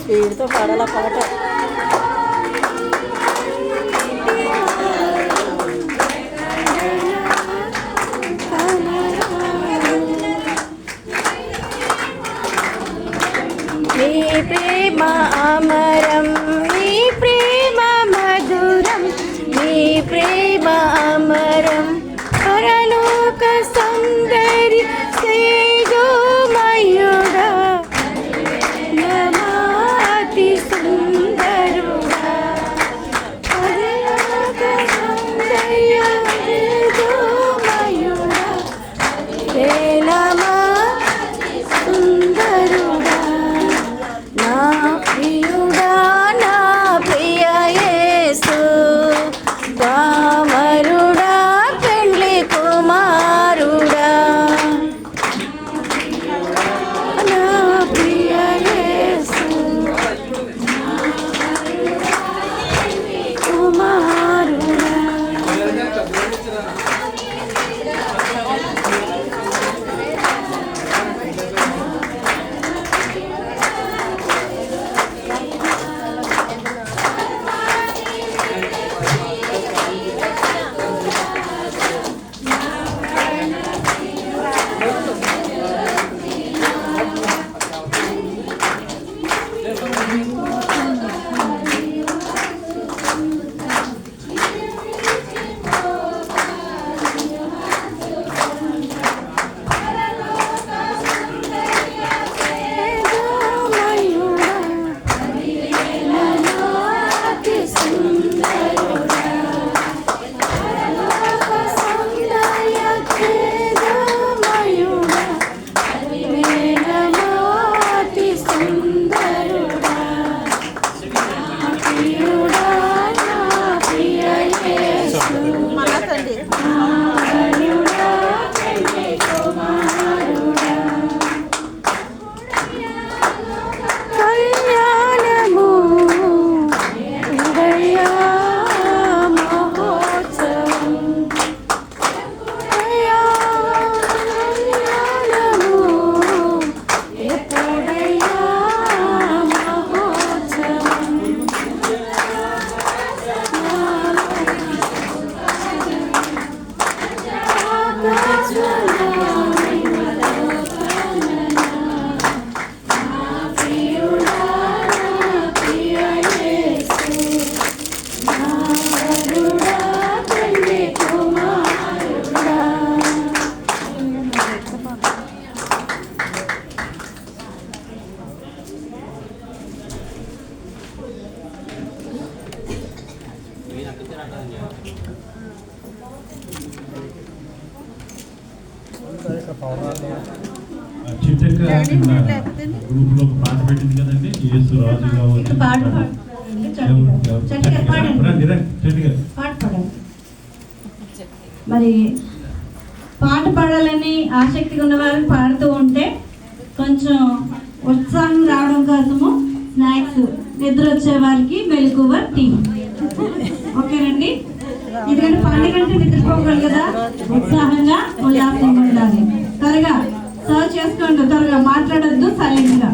స్పీడ్తో పాడాల పాట. నీ ప్రేమ అమరం, నీ ప్రేమ మధురం, నీ ప్రేమ అమరం, పరలోక సౌందర్య తేజోమయుడా, నమాతి సుందరుడా, పరలోక సౌందర్య తేజోమయుడా, హే నమాతి సుందరుడా, నా ప్రియుడా, నా ప్రియ యేసు, వామరుడా, పెండ్లి కుమారుడా, నా ప్రియ యేసు, కుమారుడా. గ్రూప్ లో పాట పెట్టింది కదండి, యేసు రాజు కావచ్చు. మరి పాట పాడాలని ఆసక్తిగా ఉన్న వారికి పాడుతూ ఉంటే కొంచెం ఉత్సాహం రావడం కోసము స్నాక్స్, నిద్ర వచ్చే వారికి మెలకువ టీ. ఓకేనండి, ఎందుకంటే పండుగ అంటే నిద్రపోగలరు కదా, ఉత్సాహంగా ఉల్లాసంగా ఉండాలి. త్వరగా సర్వ్ చేసుకోండి, త్వరగా మాట్లాడొద్దు, సైలెంట్గా.